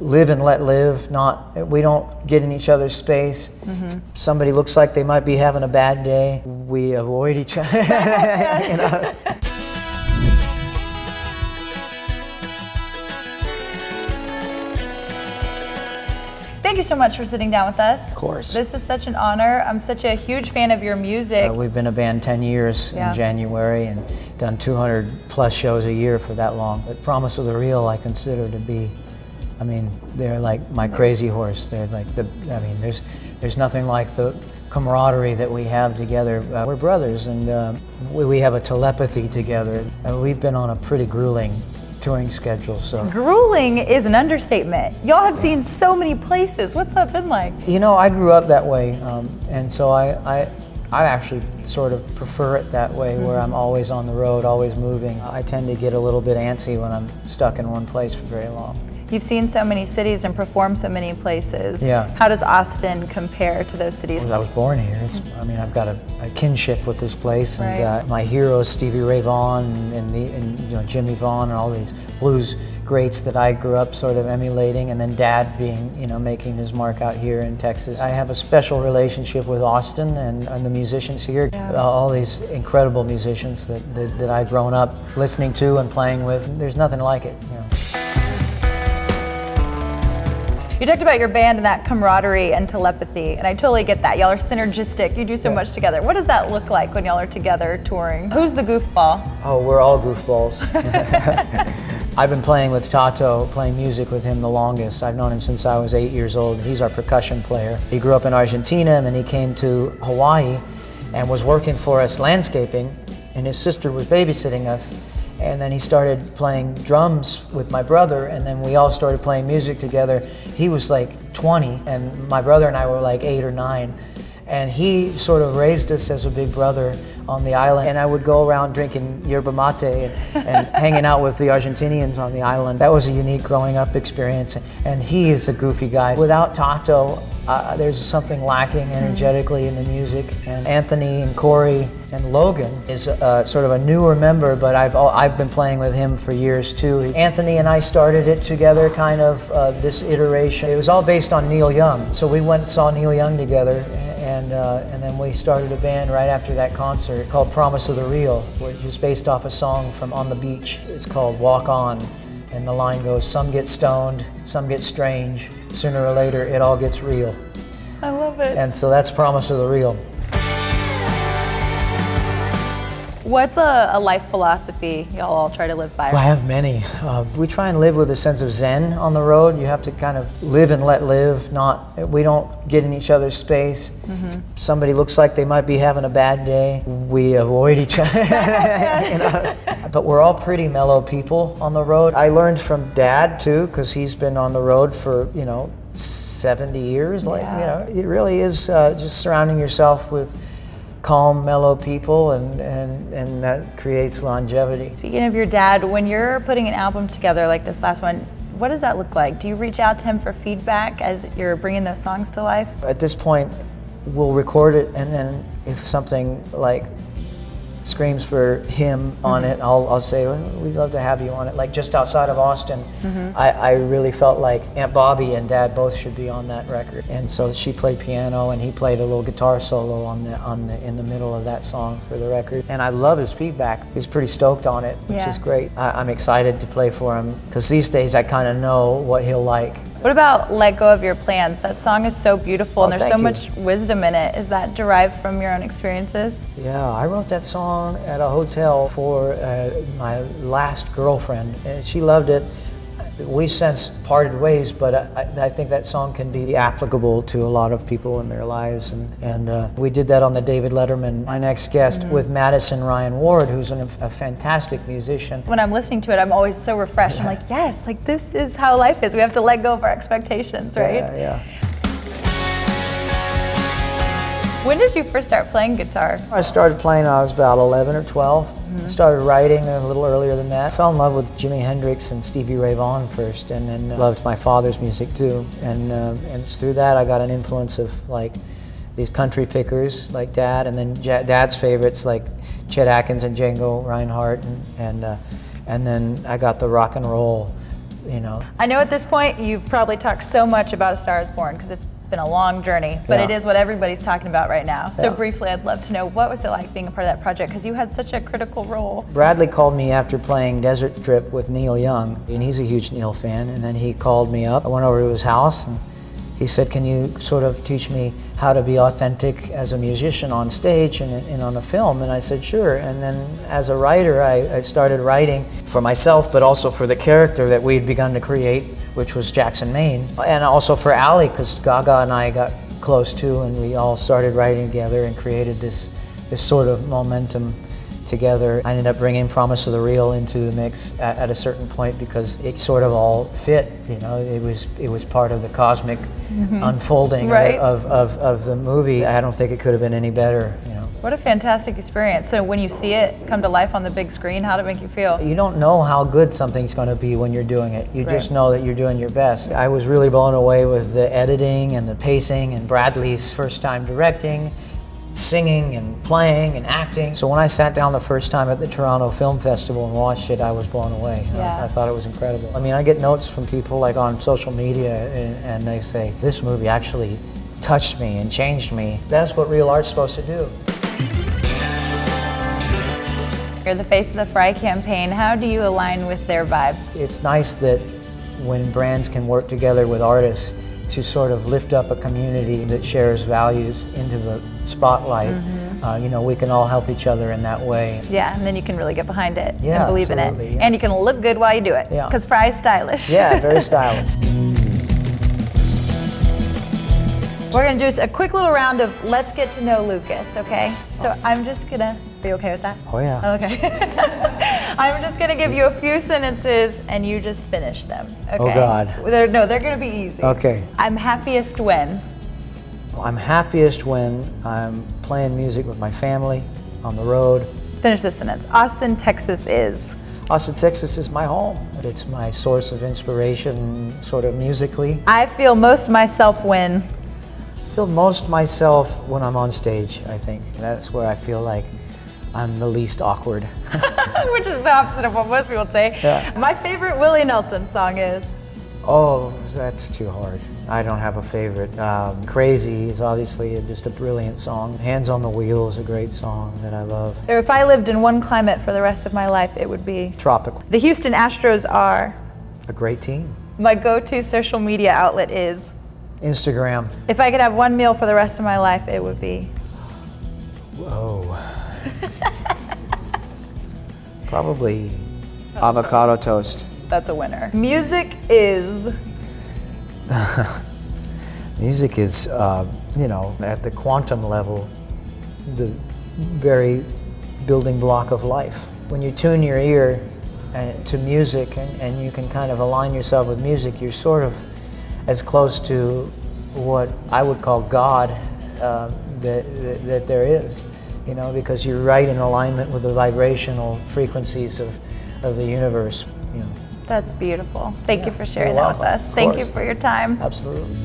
live and let live. We don't get in each other's space. Somebody looks like they might be having a bad day, we avoid each other. You know? Thank you so much for sitting down with us. Of course. This is such an honor. I'm such a huge fan of your music. We've been a band 10 years in January and done 200 plus shows a year for that long. But Promise of the Real I consider to be, I mean, they're like my crazy horse. They're like there's nothing like the camaraderie that we have together. We're brothers, and we have a telepathy together. We've been on a pretty grueling touring schedule. So grueling is an understatement. Y'all have seen so many places. What's that been like? You know, I grew up that way, and so I actually sort of prefer it that way, where I'm always on the road, always moving. I tend to get a little bit antsy when I'm stuck in one place for very long. You've seen so many cities and performed so many places. Yeah. How does Austin compare to those cities? I was born here. I mean, I've got a kinship with this place, and my heroes, Stevie Ray Vaughan and you know, Jimmy Vaughan, and all these blues greats that I grew up sort of emulating, and then Dad being, you know, making his mark out here in Texas. I have a special relationship with Austin and the musicians here. All these incredible musicians that I've grown up listening to and playing with. There's nothing like it. You know. You talked about your band and that camaraderie and telepathy, and I totally get that. Y'all are synergistic. You do so much together. What does that look like when y'all are together touring? Who's the goofball? Oh, we're all goofballs. I've been playing with Tato, playing music with him the longest. I've known him since I was 8 years old. He's our percussion player. He grew up in Argentina, and then he came to Hawaii and was working for us landscaping, and his sister was babysitting us. And then he started playing drums with my brother, and then we all started playing music together. He was like 20, and my brother and I were like 8 or 9. And he sort of raised us as a big brother on the island. And I would go around drinking yerba mate and hanging out with the Argentinians on the island. That was a unique growing up experience. And he is a goofy guy. Without Tato, there's something lacking energetically in the music. And Anthony and Corey and Logan is sort of a newer member, but I've been playing with him for years too. Anthony and I started it together, kind of this iteration. It was all based on Neil Young. So we went and saw Neil Young together, and then we started a band right after that concert called Promise of the Real, which is based off a song from On the Beach. It's called Walk On, and the line goes, some get stoned, some get strange, sooner or later it all gets real. I love it. And so that's Promise of the Real. What's a life philosophy y'all all try to live by? Well, I have many. We try and live with a sense of zen on the road. You have to kind of live and let live. We don't get in each other's space. Somebody looks like they might be having a bad day, we avoid each other. You know? But we're all pretty mellow people on the road. I learned from Dad too, because he's been on the road for 70 years. Like, you know, it really is just surrounding yourself with calm, mellow people, and that creates longevity. Speaking of your dad, when you're putting an album together like this last one, what does that look like? Do you reach out to him for feedback as you're bringing those songs to life? At this point, we'll record it, and then if something like screams for him on it, I'll say, well, we'd love to have you on it. Like just outside of Austin, I really felt like Aunt Bobby and Dad both should be on that record. And so she played piano, and he played a little guitar solo in the middle of that song for the record. And I love his feedback. He's pretty stoked on it, which is great. I'm excited to play for him, because these days I kind of know what he'll like. What about Let Go of Your Plans? That song is so beautiful, and there's so much wisdom in it. Is that derived from your own experiences? Yeah, I wrote that song at a hotel for my last girlfriend, and she loved it. We've since parted ways, but I think that song can be applicable to a lot of people in their lives. And we did that on the David Letterman, My Next Guest, with Madison Ryan Ward, who's a fantastic musician. When I'm listening to it, I'm always so refreshed. I'm like, yes, like this is how life is. We have to let go of our expectations, right? Yeah. When did you first start playing guitar? I started playing when I was about 11 or 12. I started writing a little earlier than that. I fell in love with Jimi Hendrix and Stevie Ray Vaughan first, and then loved my father's music too. And through that I got an influence of like these country pickers like Dad, and then Dad's favorites like Chet Atkins and Django Reinhardt, and then I got the rock and roll you know. I know at this point you've probably talked so much about A Star Is Born because it's been a long journey, but Yeah. it is what everybody's talking about right now. So Yeah. briefly, I'd love to know, what was it like being a part of that project? Because you had such a critical role. Bradley called me after playing Desert Trip with Neil Young, and he's a huge Neil fan, and then he called me up. I went over to his house, and he said, can you sort of teach me how to be authentic as a musician on stage and on a film? And I said, sure. And then as a writer, I started writing for myself, but also for the character that we had begun to create, which was Jackson Maine, and also for Allie, because Gaga and I got close too, and we all started writing together and created this sort of momentum together. I ended up bringing Promise of the Real into the mix at a certain point because it sort of all fit. You know, it was part of the cosmic unfolding Right. of the movie. I don't think it could have been any better. You know. What a fantastic experience. So when you see it come to life on the big screen, how did it make you feel? You don't know how good something's going to be when you're doing it. You just Right. know that you're doing your best. I was really blown away with the editing and the pacing and Bradley's first time directing, singing and playing and acting. So when I sat down the first time at the Toronto Film Festival and watched it, I was blown away. Yeah. I thought it was incredible. I mean, I get notes from people like on social media and they say, this movie actually touched me and changed me. That's what real art's supposed to do. You're the face of the Frye campaign. How do you align with their vibe? It's nice that when brands can work together with artists to sort of lift up a community that shares values into the spotlight. You know, we can all help each other in that way. Yeah, and then you can really get behind it Yeah, and believe in it. absolutely, yeah. And you can look good while you do it, Yeah. because Frye's stylish. Yeah, very stylish. We're gonna do a quick little round of let's get to know Lukas, okay? So I'm just gonna, are you okay with that? Oh yeah. Okay. I'm just gonna give you a few sentences and you just finish them, okay? Oh, God. They're gonna be easy. Okay. I'm happiest when? I'm happiest when I'm playing music with my family on the road. Finish this sentence. Austin, Texas is? Austin, Texas is my home. It's my source of inspiration, sort of musically. I feel most myself when? I feel most myself when I'm on stage, I think. That's where I feel like I'm the least awkward. Which is the opposite of what most people say. Yeah. My favorite Willie Nelson song is? Oh, that's too hard. I don't have a favorite. Crazy is obviously just a brilliant song. Hands on the Wheel is a great song that I love. Or if I lived in one climate for the rest of my life, it would be? Tropical. The Houston Astros are? A great team. My go-to social media outlet is? Instagram. If I could have one meal for the rest of my life, it would be? Whoa. Probably avocado toast. That's a winner. Music is? Music is, you know, at the quantum level, the very building block of life. When you tune your ear to music and you can kind of align yourself with music, you're sort of as close to what I would call God that there is, you know, because you're right in alignment with the vibrational frequencies of the universe, you know. That's beautiful. Thank you for sharing You're that with welcome. us. Of Thank you course. for your time. Absolutely.